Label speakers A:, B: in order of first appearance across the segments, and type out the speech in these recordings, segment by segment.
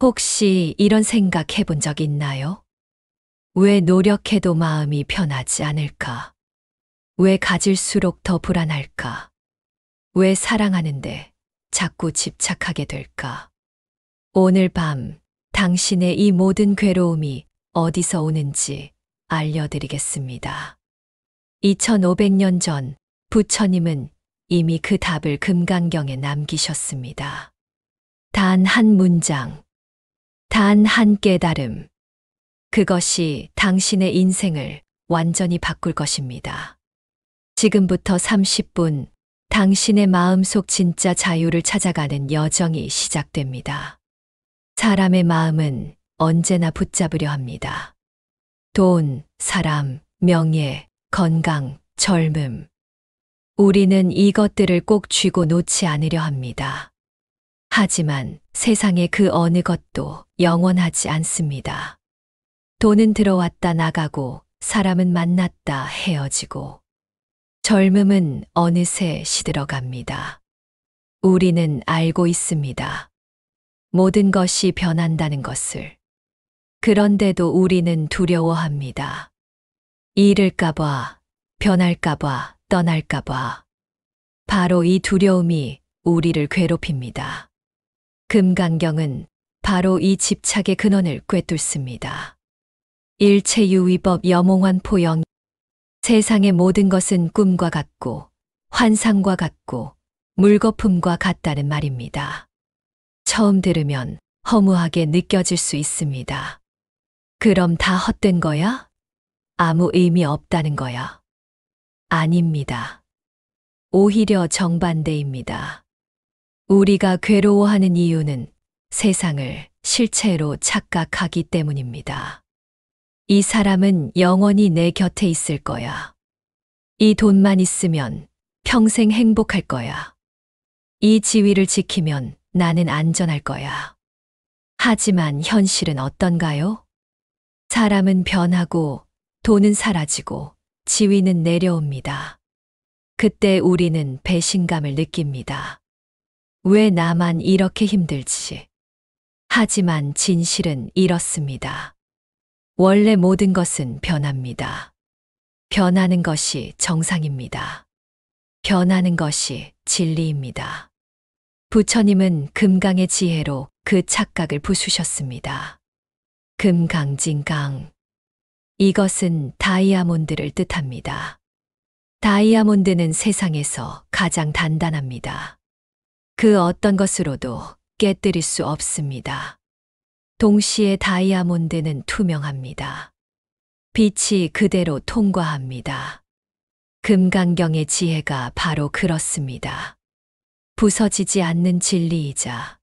A: 혹시 이런 생각 해본 적 있나요? 왜 노력해도 마음이 편하지 않을까? 왜 가질수록 더 불안할까? 왜 사랑하는데 자꾸 집착하게 될까? 오늘 밤 당신의 이 모든 괴로움이 어디서 오는지 알려드리겠습니다. 2500년 전 부처님은 이미 그 답을 금강경에 남기셨습니다. 단 한 문장, 단 한 깨달음. 그것이 당신의 인생을 완전히 바꿀 것입니다. 지금부터 30분 당신의 마음속 진짜 자유를 찾아가는 여정이 시작됩니다. 사람의 마음은 언제나 붙잡으려 합니다. 돈, 사람, 명예, 건강, 젊음. 우리는 이것들을 꼭 쥐고 놓지 않으려 합니다. 하지만 세상의 그 어느 것도 영원하지 않습니다. 돈은 들어왔다 나가고 사람은 만났다 헤어지고 젊음은 어느새 시들어갑니다. 우리는 알고 있습니다. 모든 것이 변한다는 것을. 그런데도 우리는 두려워합니다. 잃을까봐, 변할까봐, 떠날까봐. 바로 이 두려움이 우리를 괴롭힙니다. 금강경은 바로 이 집착의 근원을 꿰뚫습니다. 일체유의법 여몽환 포영. 세상의 모든 것은 꿈과 같고 환상과 같고 물거품과 같다는 말입니다. 처음 들으면 허무하게 느껴질 수 있습니다. 그럼 다 헛된 거야? 아무 의미 없다는 거야? 아닙니다. 오히려 정반대입니다. 우리가 괴로워하는 이유는 세상을 실체로 착각하기 때문입니다. 이 사람은 영원히 내 곁에 있을 거야. 이 돈만 있으면 평생 행복할 거야. 이 지위를 지키면 나는 안전할 거야. 하지만 현실은 어떤가요? 사람은 변하고 돈은 사라지고 지위는 내려옵니다. 그때 우리는 배신감을 느낍니다. 왜 나만 이렇게 힘들지? 하지만 진실은 이렇습니다. 원래 모든 것은 변합니다. 변하는 것이 정상입니다. 변하는 것이 진리입니다. 부처님은 금강의 지혜로 그 착각을 부수셨습니다. 금강진강. 이것은 다이아몬드를 뜻합니다. 다이아몬드는 세상에서 가장 단단합니다. 그 어떤 것으로도 깨뜨릴 수 없습니다. 동시에 다이아몬드는 투명합니다. 빛이 그대로 통과합니다. 금강경의 지혜가 바로 그렇습니다. 부서지지 않는 진리이자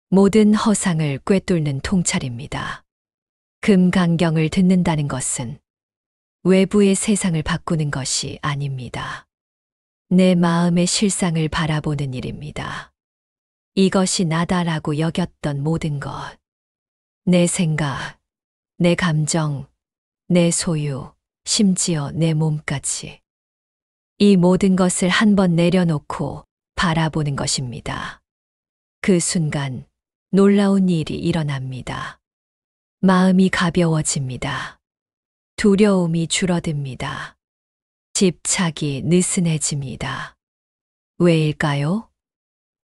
A: 모든 허상을 꿰뚫는 통찰입니다. 금강경을 듣는다는 것은 외부의 세상을 바꾸는 것이 아닙니다. 내 마음의 실상을 바라보는 일입니다. 이것이 나다라고 여겼던 모든 것, 내 생각, 내 감정, 내 소유, 심지어 내 몸까지. 이 모든 것을 한번 내려놓고 바라보는 것입니다. 그 순간 놀라운 일이 일어납니다. 마음이 가벼워집니다. 두려움이 줄어듭니다. 집착이 느슨해집니다. 왜일까요?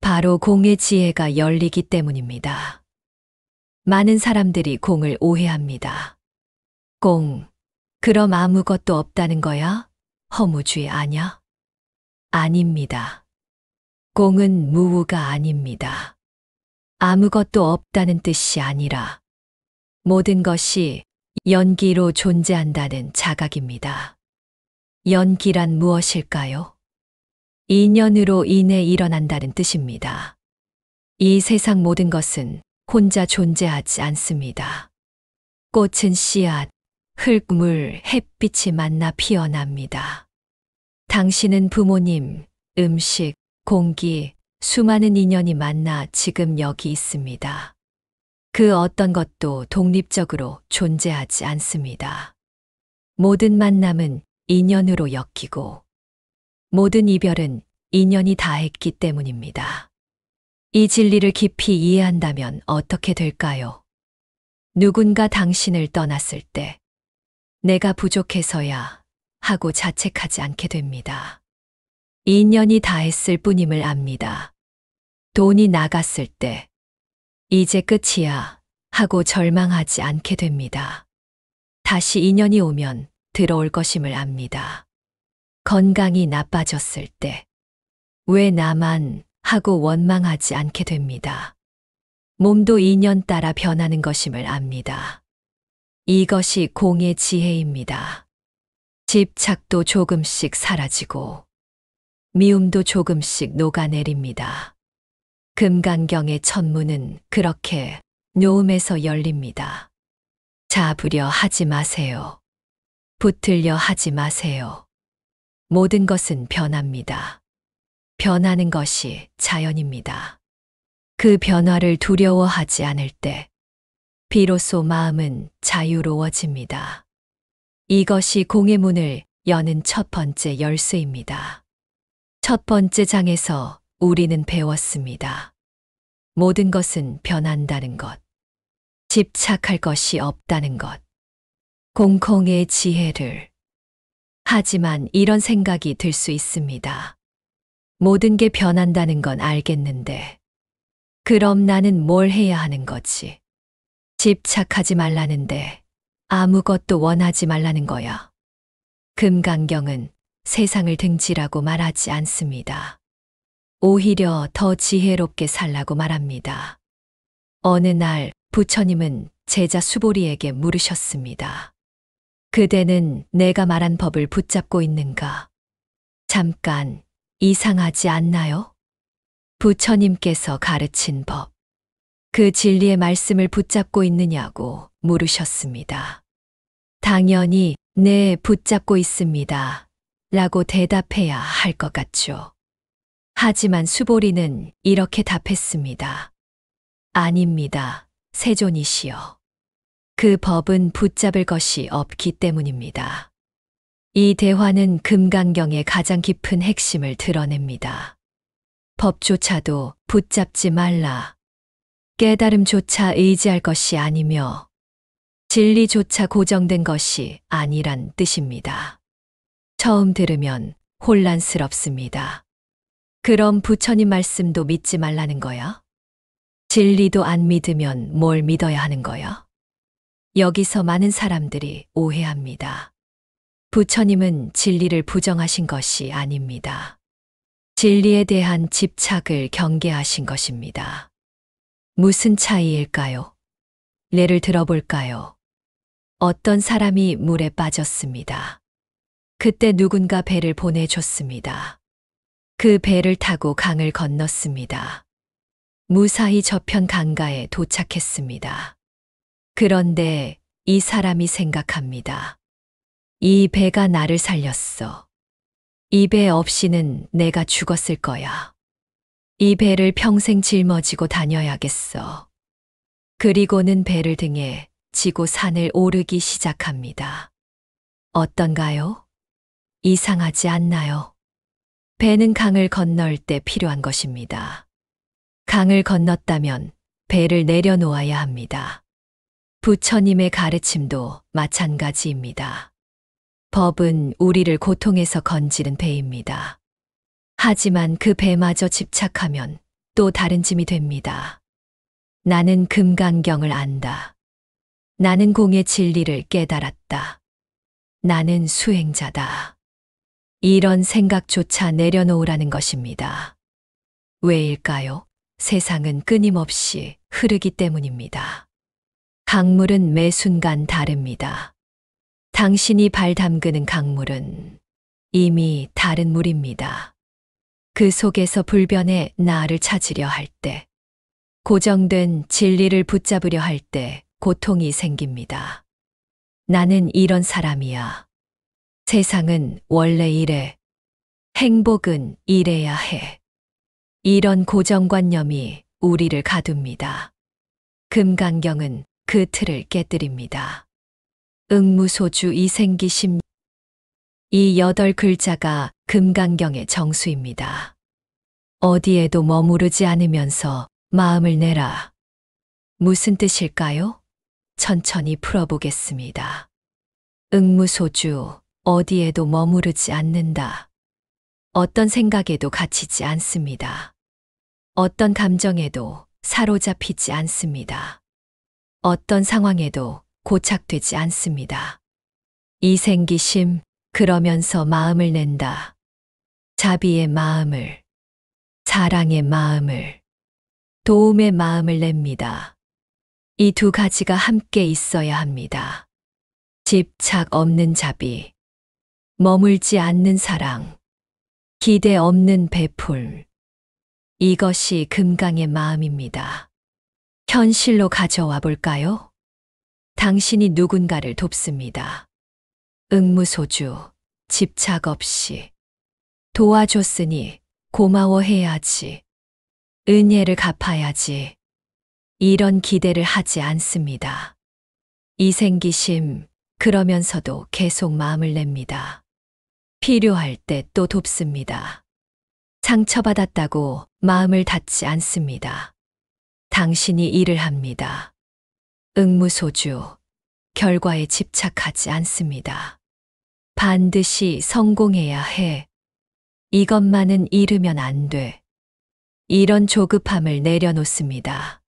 A: 바로 공의 지혜가 열리기 때문입니다. 많은 사람들이 공을 오해합니다. 공, 그럼 아무것도 없다는 거야? 허무주의 아냐? 아닙니다. 공은 무우가 아닙니다. 아무것도 없다는 뜻이 아니라 모든 것이 연기로 존재한다는 자각입니다. 연기란 무엇일까요? 인연으로 인해 일어난다는 뜻입니다. 이 세상 모든 것은 혼자 존재하지 않습니다. 꽃은 씨앗, 흙, 물, 햇빛이 만나 피어납니다. 당신은 부모님, 음식, 공기, 수많은 인연이 만나 지금 여기 있습니다. 그 어떤 것도 독립적으로 존재하지 않습니다. 모든 만남은 인연으로 엮이고 모든 이별은 인연이 닿았기 때문입니다. 이 진리를 깊이 이해한다면 어떻게 될까요? 누군가 당신을 떠났을 때 내가 부족해서야 하고 자책하지 않게 됩니다. 인연이 다했을 뿐임을 압니다. 돈이 나갔을 때 이제 끝이야 하고 절망하지 않게 됩니다. 다시 인연이 오면 들어올 것임을 압니다. 건강이 나빠졌을 때 왜 나만 하고 원망하지 않게 됩니다. 몸도 인연 따라 변하는 것임을 압니다. 이것이 공의 지혜입니다. 집착도 조금씩 사라지고 미움도 조금씩 녹아내립니다. 금강경의 천문은 그렇게 놓음에서 열립니다. 잡으려 하지 마세요. 붙들려 하지 마세요. 모든 것은 변합니다. 변하는 것이 자연입니다. 그 변화를 두려워하지 않을 때 비로소 마음은 자유로워집니다. 이것이 공의 문을 여는 첫 번째 열쇠입니다. 첫 번째 장에서 우리는 배웠습니다. 모든 것은 변한다는 것, 집착할 것이 없다는 것, 공공의 지혜를. 하지만 이런 생각이 들 수 있습니다. 모든 게 변한다는 건 알겠는데, 그럼 나는 뭘 해야 하는 거지? 집착하지 말라는데 아무것도 원하지 말라는 거야. 금강경은 세상을 등지라고 말하지 않습니다. 오히려 더 지혜롭게 살라고 말합니다. 어느 날 부처님은 제자 수보리에게 물으셨습니다. 그대는 내가 말한 법을 붙잡고 있는가? 잠깐 이상하지 않나요? 부처님께서 가르친 법, 그 진리의 말씀을 붙잡고 있느냐고 물으셨습니다. 당연히 네, 붙잡고 있습니다. 라고 대답해야 할 것 같죠. 하지만 수보리는 이렇게 답했습니다. 아닙니다. 세존이시여. 그 법은 붙잡을 것이 없기 때문입니다. 이 대화는 금강경의 가장 깊은 핵심을 드러냅니다. 법조차도 붙잡지 말라. 깨달음조차 의지할 것이 아니며 진리조차 고정된 것이 아니란 뜻입니다. 처음 들으면 혼란스럽습니다. 그럼 부처님 말씀도 믿지 말라는 거야? 진리도 안 믿으면 뭘 믿어야 하는 거야? 여기서 많은 사람들이 오해합니다. 부처님은 진리를 부정하신 것이 아닙니다. 진리에 대한 집착을 경계하신 것입니다. 무슨 차이일까요? 예를 들어볼까요? 어떤 사람이 물에 빠졌습니다. 그때 누군가 배를 보내줬습니다. 그 배를 타고 강을 건넜습니다. 무사히 저편 강가에 도착했습니다. 그런데 이 사람이 생각합니다. 이 배가 나를 살렸어. 이 배 없이는 내가 죽었을 거야. 이 배를 평생 짊어지고 다녀야겠어. 그리고는 배를 등에 지고 산을 오르기 시작합니다. 어떤가요? 이상하지 않나요? 배는 강을 건널 때 필요한 것입니다. 강을 건넜다면 배를 내려놓아야 합니다. 부처님의 가르침도 마찬가지입니다. 법은 우리를 고통에서 건지는 배입니다. 하지만 그 배마저 집착하면 또 다른 짐이 됩니다. 나는 금강경을 안다. 나는 공의 진리를 깨달았다. 나는 수행자다. 이런 생각조차 내려놓으라는 것입니다. 왜일까요? 세상은 끊임없이 흐르기 때문입니다. 강물은 매 순간 다릅니다. 당신이 발 담그는 강물은 이미 다른 물입니다. 그 속에서 불변의 나를 찾으려 할 때, 고정된 진리를 붙잡으려 할 때 고통이 생깁니다. 나는 이런 사람이야. 세상은 원래 이래. 행복은 이래야 해. 이런 고정관념이 우리를 가둡니다. 금강경은 그 틀을 깨뜨립니다. 응무소주 이생기심. 이 8글자가 금강경의 정수입니다. 어디에도 머무르지 않으면서 마음을 내라. 무슨 뜻일까요? 천천히 풀어보겠습니다. 응무소주, 어디에도 머무르지 않는다. 어떤 생각에도 갇히지 않습니다. 어떤 감정에도 사로잡히지 않습니다. 어떤 상황에도 고착되지 않습니다. 이생기심, 그러면서 마음을 낸다. 자비의 마음을, 사랑의 마음을, 도움의 마음을 냅니다. 이 두 가지가 함께 있어야 합니다. 집착 없는 자비, 머물지 않는 사랑, 기대 없는 베풀. 이것이 금강의 마음입니다. 현실로 가져와 볼까요? 당신이 누군가를 돕습니다. 응무소주, 집착 없이. 도와줬으니 고마워해야지. 은혜를 갚아야지. 이런 기대를 하지 않습니다. 이생기심, 그러면서도 계속 마음을 냅니다. 필요할 때 또 돕습니다. 상처받았다고 마음을 닫지 않습니다. 당신이 일을 합니다. 응무소주, 결과에 집착하지 않습니다. 반드시 성공해야 해. 이것만은 잃으면 안 돼. 이런 조급함을 내려놓습니다.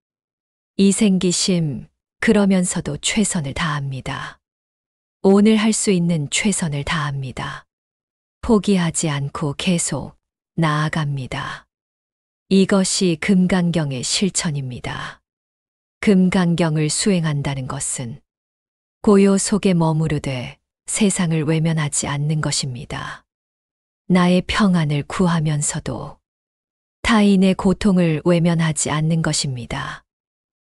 A: 이생기심, 그러면서도 최선을 다합니다. 오늘 할 수 있는 최선을 다합니다. 포기하지 않고 계속 나아갑니다. 이것이 금강경의 실천입니다. 금강경을 수행한다는 것은 고요 속에 머무르되 세상을 외면하지 않는 것입니다. 나의 평안을 구하면서도 타인의 고통을 외면하지 않는 것입니다.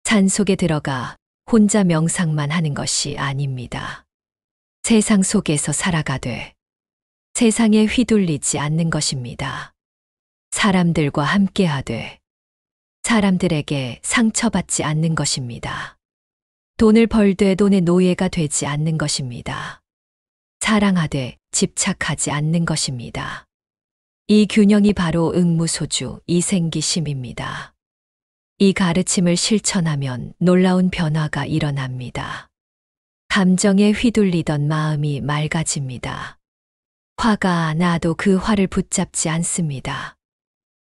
A: 산속에 들어가 혼자 명상만 하는 것이 아닙니다. 세상 속에서 살아가되 세상에 휘둘리지 않는 것입니다. 사람들과 함께하되 사람들에게 상처받지 않는 것입니다. 돈을 벌되 돈의 노예가 되지 않는 것입니다. 사랑하되 집착하지 않는 것입니다. 이 균형이 바로 응무소주, 이생기심입니다. 이 가르침을 실천하면 놀라운 변화가 일어납니다. 감정에 휘둘리던 마음이 맑아집니다. 화가 나도 그 화를 붙잡지 않습니다.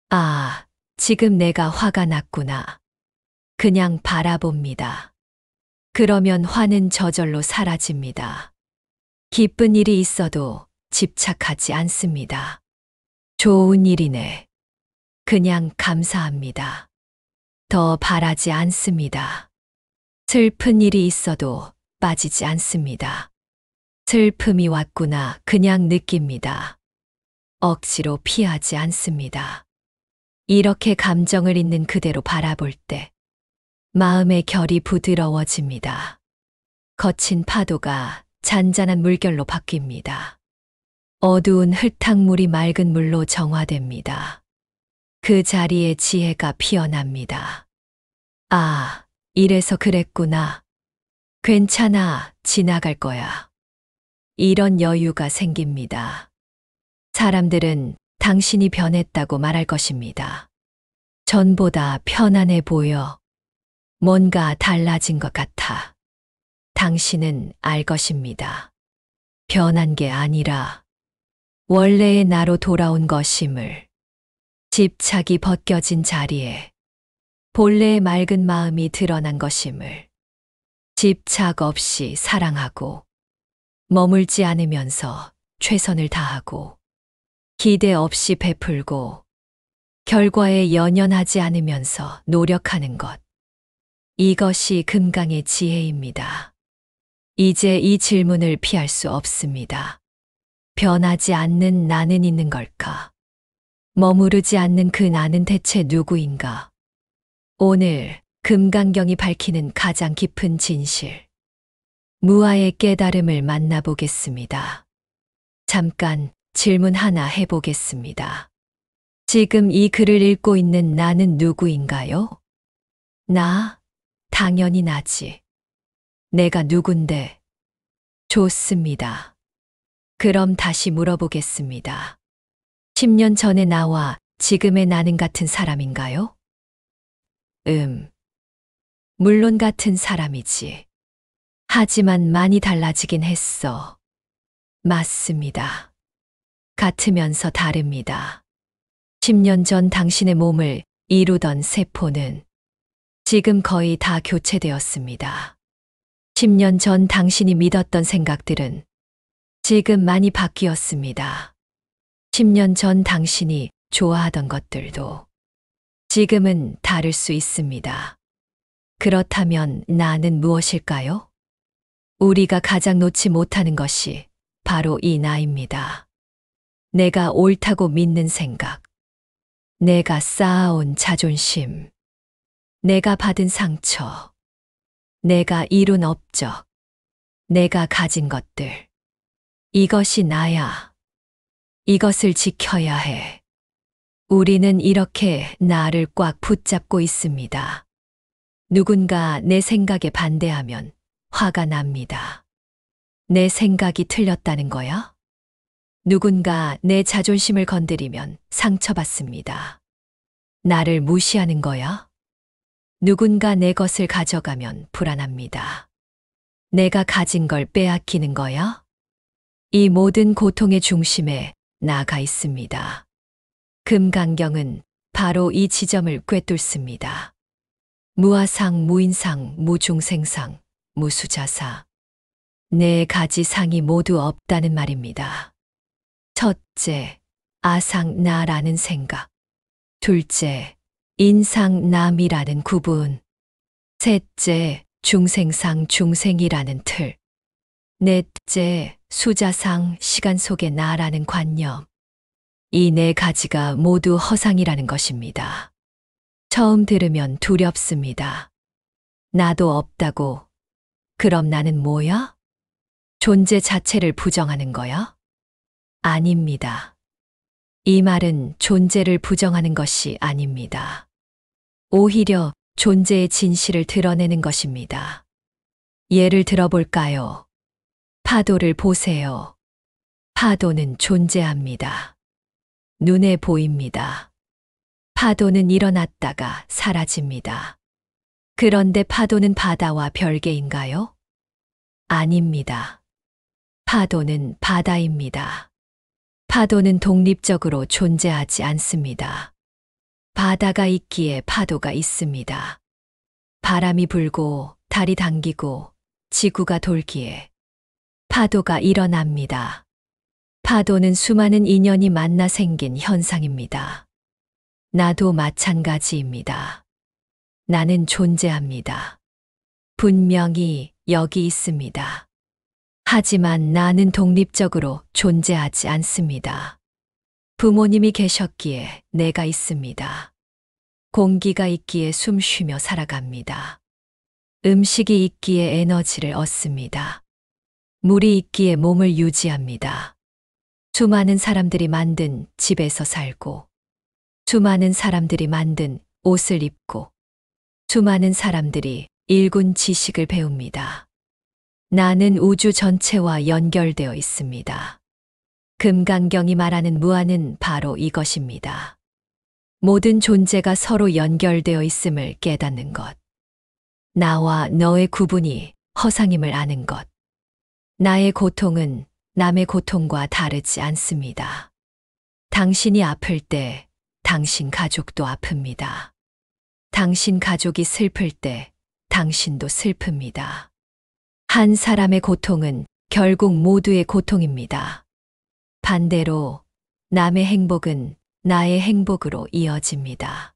A: 아, 지금 내가 화가 났구나. 그냥 바라봅니다. 그러면 화는 저절로 사라집니다. 기쁜 일이 있어도 집착하지 않습니다. 좋은 일이네. 그냥 감사합니다. 더 바라지 않습니다. 슬픈 일이 있어도 빠지지 않습니다. 슬픔이 왔구나 그냥 느낍니다. 억지로 피하지 않습니다. 이렇게 감정을 있는 그대로 바라볼 때 마음의 결이 부드러워집니다. 거친 파도가 잔잔한 물결로 바뀝니다. 어두운 흙탕물이 맑은 물로 정화됩니다. 그 자리에 지혜가 피어납니다. 아, 이래서 그랬구나. 괜찮아, 지나갈 거야. 이런 여유가 생깁니다. 사람들은 당신이 변했다고 말할 것입니다. 전보다 편안해 보여. 뭔가 달라진 것 같아. 당신은 알 것입니다. 변한 게 아니라 원래의 나로 돌아온 것임을. 집착이 벗겨진 자리에 본래의 맑은 마음이 드러난 것임을. 집착 없이 사랑하고 머물지 않으면서 최선을 다하고 기대 없이 베풀고 결과에 연연하지 않으면서 노력하는 것. 이것이 금강의 지혜입니다. 이제 이 질문을 피할 수 없습니다. 변하지 않는 나는 있는 걸까? 머무르지 않는 그 나는 대체 누구인가? 오늘 금강경이 밝히는 가장 깊은 진실. 무아의 깨달음을 만나보겠습니다. 잠깐 질문 하나 해보겠습니다. 지금 이 글을 읽고 있는 나는 누구인가요? 나? 당연히 나지. 내가 누군데? 좋습니다. 그럼 다시 물어보겠습니다. 10년 전의 나와 지금의 나는 같은 사람인가요? 물론 같은 사람이지. 하지만 많이 달라지긴 했어. 맞습니다. 같으면서 다릅니다. 10년 전 당신의 몸을 이루던 세포는 지금 거의 다 교체되었습니다. 10년 전 당신이 믿었던 생각들은 지금 많이 바뀌었습니다. 10년 전 당신이 좋아하던 것들도 지금은 다를 수 있습니다. 그렇다면 나는 무엇일까요? 우리가 가장 놓지 못하는 것이 바로 이 나입니다. 내가 옳다고 믿는 생각, 내가 쌓아온 자존심, 내가 받은 상처, 내가 이룬 업적, 내가 가진 것들. 이것이 나야. 이것을 지켜야 해. 우리는 이렇게 나를 꽉 붙잡고 있습니다. 누군가 내 생각에 반대하면 화가 납니다. 내 생각이 틀렸다는 거야? 누군가 내 자존심을 건드리면 상처받습니다. 나를 무시하는 거야? 누군가 내 것을 가져가면 불안합니다. 내가 가진 걸 빼앗기는 거야? 이 모든 고통의 중심에 나가 있습니다. 금강경은 바로 이 지점을 꿰뚫습니다. 무아상, 무인상, 무중생상, 무수자사. 네 가지 상이 모두 없다는 말입니다. 첫째, 아상 나라는 생각. 둘째, 인상 남이라는 구분. 셋째, 중생상 중생이라는 틀. 넷째, 수자상 시간 속의 나라는 관념. 이 네 가지가 모두 허상이라는 것입니다. 처음 들으면 두렵습니다. 나도 없다고. 그럼 나는 뭐야? 존재 자체를 부정하는 거야? 아닙니다. 이 말은 존재를 부정하는 것이 아닙니다. 오히려 존재의 진실을 드러내는 것입니다. 예를 들어볼까요? 파도를 보세요. 파도는 존재합니다. 눈에 보입니다. 파도는 일어났다가 사라집니다. 그런데 파도는 바다와 별개인가요? 아닙니다. 파도는 바다입니다. 파도는 독립적으로 존재하지 않습니다. 바다가 있기에 파도가 있습니다. 바람이 불고 달이 당기고 지구가 돌기에 파도가 일어납니다. 파도는 수많은 인연이 만나 생긴 현상입니다. 나도 마찬가지입니다. 나는 존재합니다. 분명히 여기 있습니다. 하지만 나는 독립적으로 존재하지 않습니다. 부모님이 계셨기에 내가 있습니다. 공기가 있기에 숨 쉬며 살아갑니다. 음식이 있기에 에너지를 얻습니다. 물이 있기에 몸을 유지합니다. 수많은 사람들이 만든 집에서 살고, 수많은 사람들이 만든 옷을 입고, 수많은 사람들이 일군 지식을 배웁니다. 나는 우주 전체와 연결되어 있습니다. 금강경이 말하는 무아는 바로 이것입니다. 모든 존재가 서로 연결되어 있음을 깨닫는 것. 나와 너의 구분이 허상임을 아는 것. 나의 고통은 남의 고통과 다르지 않습니다. 당신이 아플 때 당신 가족도 아픕니다. 당신 가족이 슬플 때 당신도 슬픕니다. 한 사람의 고통은 결국 모두의 고통입니다. 반대로 남의 행복은 나의 행복으로 이어집니다.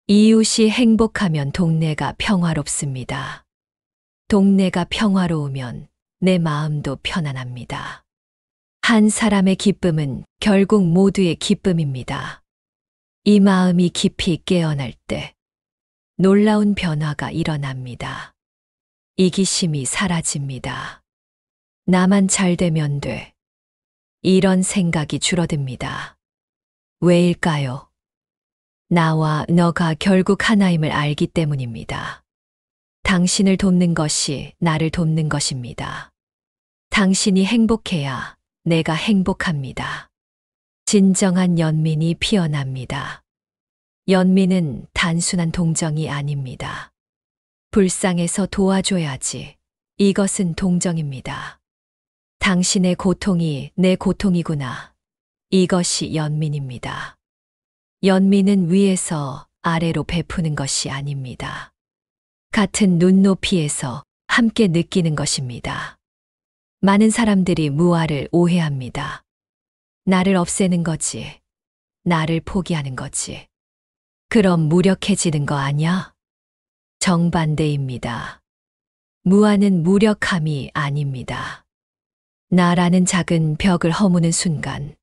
A: 이웃이 행복하면 동네가 평화롭습니다. 동네가 평화로우면 내 마음도 편안합니다. 한 사람의 기쁨은 결국 모두의 기쁨입니다. 이 마음이 깊이 깨어날 때 놀라운 변화가 일어납니다. 이기심이 사라집니다. 나만 잘 되면 돼. 이런 생각이 줄어듭니다. 왜일까요? 나와 너가 결국 하나임을 알기 때문입니다. 당신을 돕는 것이 나를 돕는 것입니다. 당신이 행복해야 내가 행복합니다. 진정한 연민이 피어납니다. 연민은 단순한 동정이 아닙니다. 불쌍해서 도와줘야지. 이것은 동정입니다. 당신의 고통이 내 고통이구나. 이것이 연민입니다. 연민은 위에서 아래로 베푸는 것이 아닙니다. 같은 눈높이에서 함께 느끼는 것입니다. 많은 사람들이 무아를 오해합니다. 나를 없애는 거지. 나를 포기하는 거지. 그럼 무력해지는 거 아냐? 정반대입니다. 무아는 무력함이 아닙니다. 나라는 작은 벽을 허무는 순간,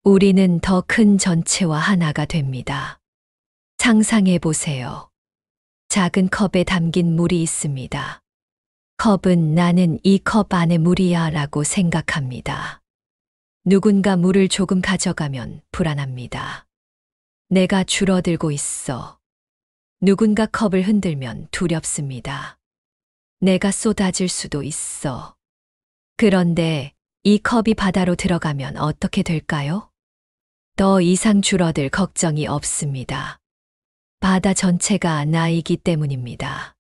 A: 우리는 더 큰 전체와 하나가 됩니다. 상상해 보세요. 작은 컵에 담긴 물이 있습니다. 컵은 나는 이 컵 안에 물이야 라고 생각합니다. 누군가 물을 조금 가져가면 불안합니다. 내가 줄어들고 있어. 누군가 컵을 흔들면 두렵습니다. 내가 쏟아질 수도 있어. 그런데 이 컵이 바다로 들어가면 어떻게 될까요? 더 이상 줄어들 걱정이 없습니다. 바다 전체가 나이기 때문입니다.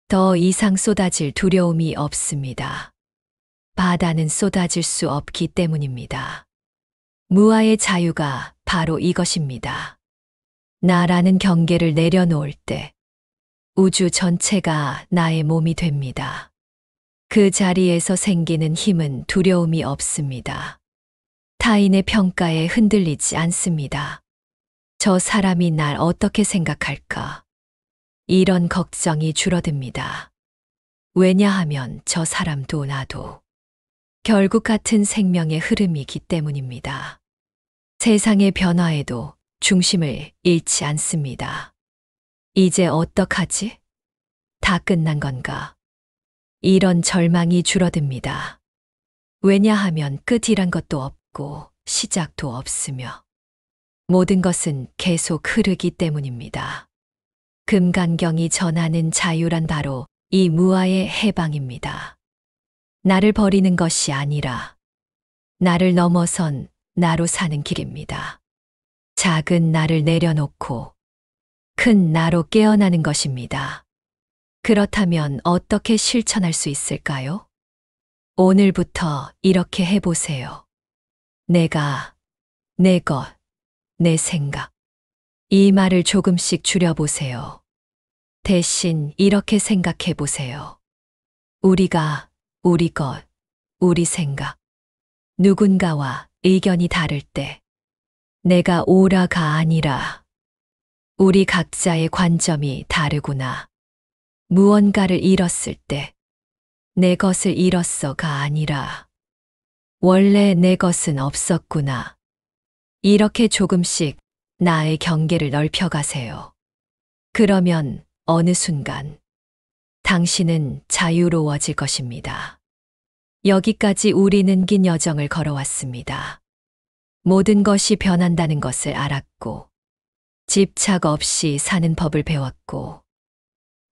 A: 더 이상 쏟아질 두려움이 없습니다. 바다는 쏟아질 수 없기 때문입니다. 무아의 자유가 바로 이것입니다. 나라는 경계를 내려놓을 때 우주 전체가 나의 몸이 됩니다. 그 자리에서 생기는 힘은 두려움이 없습니다. 타인의 평가에 흔들리지 않습니다. 저 사람이 날 어떻게 생각할까? 이런 걱정이 줄어듭니다. 왜냐하면 저 사람도 나도 결국 같은 생명의 흐름이기 때문입니다. 세상의 변화에도 중심을 잃지 않습니다. 이제 어떡하지? 다 끝난 건가? 이런 절망이 줄어듭니다. 왜냐하면 끝이란 것도 없고 시작도 없으며 모든 것은 계속 흐르기 때문입니다. 금강경이 전하는 자유란 바로 이 무아의 해방입니다. 나를 버리는 것이 아니라 나를 넘어선 나로 사는 길입니다. 작은 나를 내려놓고 큰 나로 깨어나는 것입니다. 그렇다면 어떻게 실천할 수 있을까요? 오늘부터 이렇게 해보세요. 내가, 내 것, 내 생각. 이 말을 조금씩 줄여보세요. 대신 이렇게 생각해 보세요. 우리가, 우리 것, 우리 생각. 누군가와 의견이 다를 때 내가 옳아가 아니라 우리 각자의 관점이 다르구나. 무언가를 잃었을 때 내 것을 잃었어가 아니라 원래 내 것은 없었구나. 이렇게 조금씩 나의 경계를 넓혀가세요. 그러면 어느 순간 당신은 자유로워질 것입니다. 여기까지 우리는 긴 여정을 걸어왔습니다. 모든 것이 변한다는 것을 알았고, 집착 없이 사는 법을 배웠고,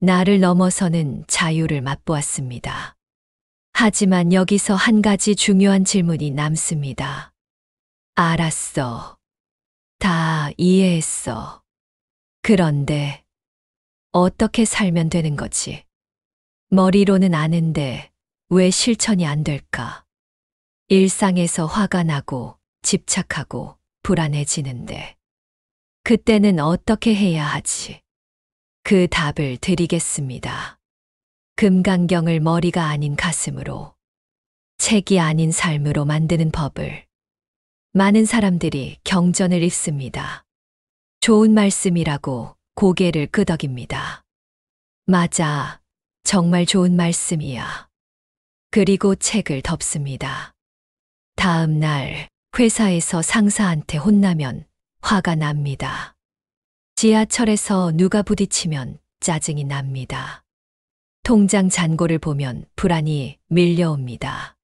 A: 나를 넘어서는 자유를 맛보았습니다. 하지만 여기서 한 가지 중요한 질문이 남습니다. 알았어. 다 이해했어. 그런데 어떻게 살면 되는 거지? 머리로는 아는데 왜 실천이 안 될까? 일상에서 화가 나고 집착하고 불안해지는데 그때는 어떻게 해야 하지? 그 답을 드리겠습니다. 금강경을 머리가 아닌 가슴으로, 책이 아닌 삶으로 만드는 법을. 많은 사람들이 경전을 읽습니다. 좋은 말씀이라고 고개를 끄덕입니다. 맞아, 정말 좋은 말씀이야. 그리고 책을 덮습니다. 다음 날 회사에서 상사한테 혼나면 화가 납니다. 지하철에서 누가 부딪히면 짜증이 납니다. 통장 잔고를 보면 불안이 밀려옵니다.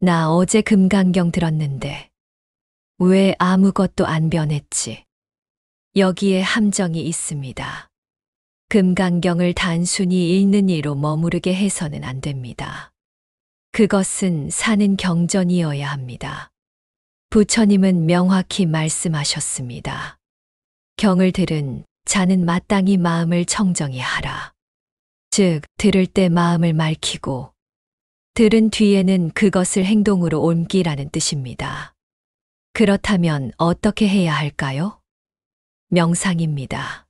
A: 나 어제 금강경 들었는데 왜 아무것도 안 변했지? 여기에 함정이 있습니다. 금강경을 단순히 읽는 이로 머무르게 해서는 안 됩니다. 그것은 사는 경전이어야 합니다. 부처님은 명확히 말씀하셨습니다. 경을 들은 자는 마땅히 마음을 청정히 하라. 즉, 들을 때 마음을 맑히고 들은 뒤에는 그것을 행동으로 옮기라는 뜻입니다. 그렇다면 어떻게 해야 할까요? 명상입니다.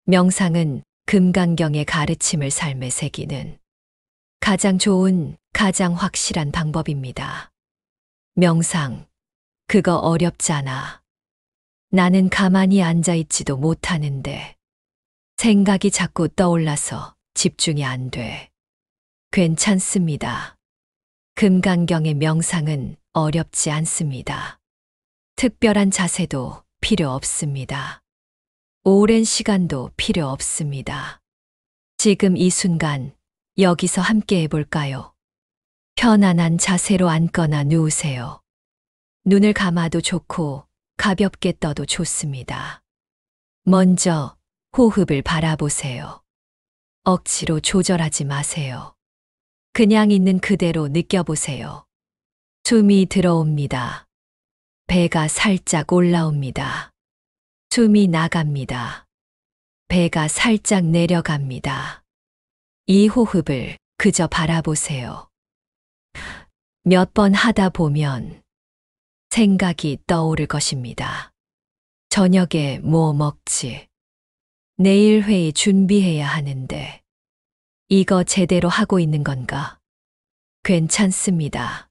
A: 명상은 금강경의 가르침을 삶에 새기는 가장 좋은, 가장 확실한 방법입니다. 명상, 그거 어렵잖아. 나는 가만히 앉아있지도 못하는데 생각이 자꾸 떠올라서 집중이 안 돼. 괜찮습니다. 금강경의 명상은 어렵지 않습니다. 특별한 자세도 필요 없습니다. 오랜 시간도 필요 없습니다. 지금 이 순간 여기서 함께 해볼까요? 편안한 자세로 앉거나 누우세요. 눈을 감아도 좋고 가볍게 떠도 좋습니다. 먼저 호흡을 바라보세요. 억지로 조절하지 마세요. 그냥 있는 그대로 느껴보세요. 숨이 들어옵니다. 배가 살짝 올라옵니다. 숨이 나갑니다. 배가 살짝 내려갑니다. 이 호흡을 그저 바라보세요. 몇 번 하다 보면 생각이 떠오를 것입니다. 저녁에 뭐 먹지? 내일 회의 준비해야 하는데 이거 제대로 하고 있는 건가? 괜찮습니다.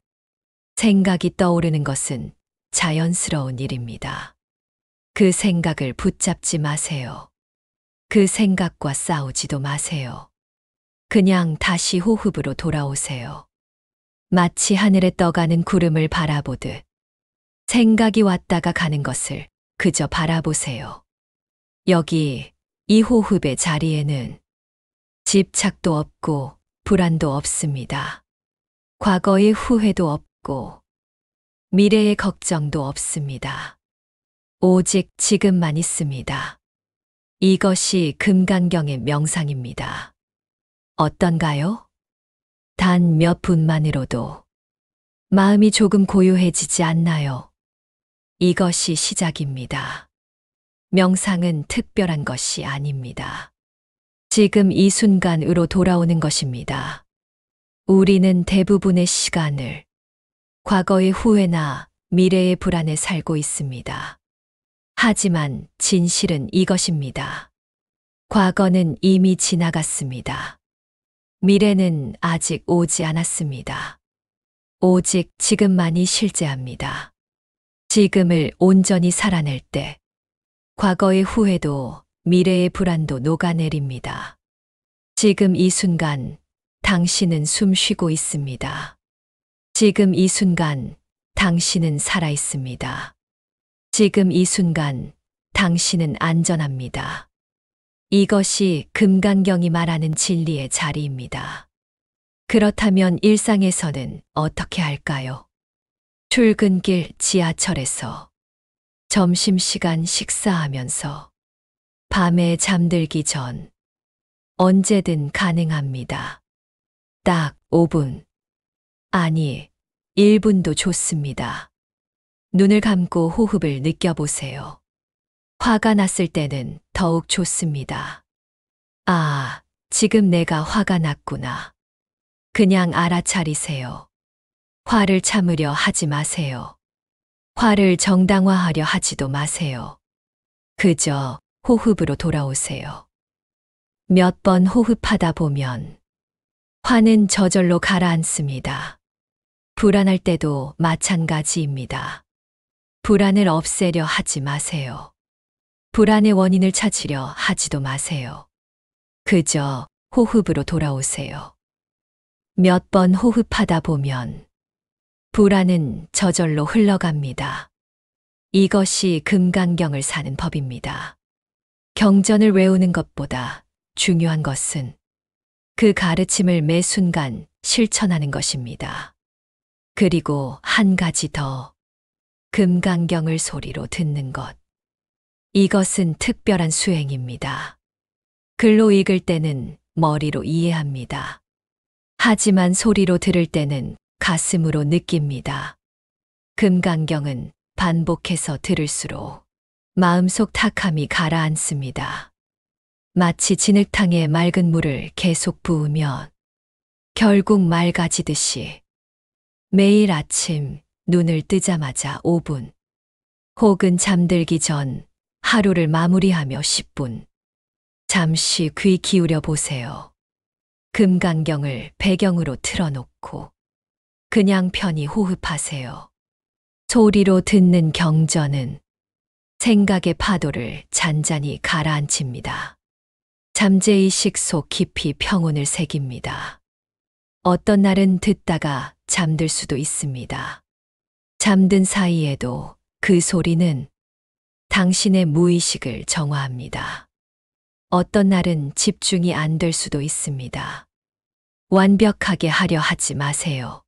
A: 생각이 떠오르는 것은 자연스러운 일입니다. 그 생각을 붙잡지 마세요. 그 생각과 싸우지도 마세요. 그냥 다시 호흡으로 돌아오세요. 마치 하늘에 떠가는 구름을 바라보듯 생각이 왔다가 가는 것을 그저 바라보세요. 여기 이 호흡의 자리에는 집착도 없고 불안도 없습니다. 과거의 후회도 없고 미래의 걱정도 없습니다. 오직 지금만 있습니다. 이것이 금강경의 명상입니다. 어떤가요? 단 몇 분만으로도 마음이 조금 고요해지지 않나요? 이것이 시작입니다. 명상은 특별한 것이 아닙니다. 지금 이 순간으로 돌아오는 것입니다. 우리는 대부분의 시간을 과거의 후회나 미래의 불안에 살고 있습니다. 하지만 진실은 이것입니다. 과거는 이미 지나갔습니다. 미래는 아직 오지 않았습니다. 오직 지금만이 실제합니다. 지금을 온전히 살아낼 때 과거의 후회도 미래의 불안도 녹아내립니다. 지금 이 순간 당신은 숨 쉬고 있습니다. 지금 이 순간 당신은 살아 있습니다. 지금 이 순간 당신은 안전합니다. 이것이 금강경이 말하는 진리의 자리입니다. 그렇다면 일상에서는 어떻게 할까요? 출근길 지하철에서, 점심시간 식사하면서, 밤에 잠들기 전, 언제든 가능합니다. 딱 5분, 아니 1분도 좋습니다. 눈을 감고 호흡을 느껴보세요. 화가 났을 때는 더욱 좋습니다. 아, 지금 내가 화가 났구나. 그냥 알아차리세요. 화를 참으려 하지 마세요. 화를 정당화하려 하지도 마세요. 그저 호흡으로 돌아오세요. 몇 번 호흡하다 보면 화는 저절로 가라앉습니다. 불안할 때도 마찬가지입니다. 불안을 없애려 하지 마세요. 불안의 원인을 찾으려 하지도 마세요. 그저 호흡으로 돌아오세요. 몇 번 호흡하다 보면 불안은 저절로 흘러갑니다. 이것이 금강경을 사는 법입니다. 경전을 외우는 것보다 중요한 것은 그 가르침을 매 순간 실천하는 것입니다. 그리고 한 가지 더, 금강경을 소리로 듣는 것. 이것은 특별한 수행입니다. 글로 읽을 때는 머리로 이해합니다. 하지만 소리로 들을 때는 가슴으로 느낍니다. 금강경은 반복해서 들을수록 마음속 탁함이 가라앉습니다. 마치 진흙탕에 맑은 물을 계속 부으면 결국 맑아지듯이 매일 아침 눈을 뜨자마자 5분 혹은 잠들기 전 하루를 마무리하며 10분 잠시 귀 기울여 보세요. 금강경을 배경으로 틀어놓고 그냥 편히 호흡하세요. 소리로 듣는 경전은 생각의 파도를 잔잔히 가라앉힙니다. 잠재의식 속 깊이 평온을 새깁니다. 어떤 날은 듣다가 잠들 수도 있습니다. 잠든 사이에도 그 소리는 당신의 무의식을 정화합니다. 어떤 날은 집중이 안 될 수도 있습니다. 완벽하게 하려 하지 마세요.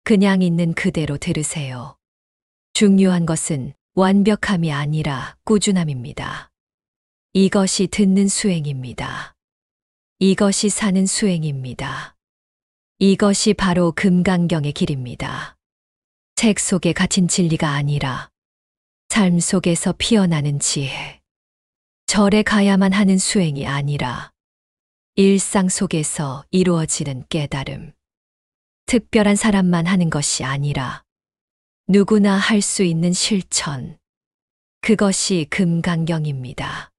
A: 그냥 있는 그대로 들으세요. 중요한 것은 완벽함이 아니라 꾸준함입니다. 이것이 듣는 수행입니다. 이것이 사는 수행입니다. 이것이 바로 금강경의 길입니다. 책 속에 갇힌 진리가 아니라 삶 속에서 피어나는 지혜. 절에 가야만 하는 수행이 아니라 일상 속에서 이루어지는 깨달음. 특별한 사람만 하는 것이 아니라 누구나 할 수 있는 실천. 그것이 금강경입니다.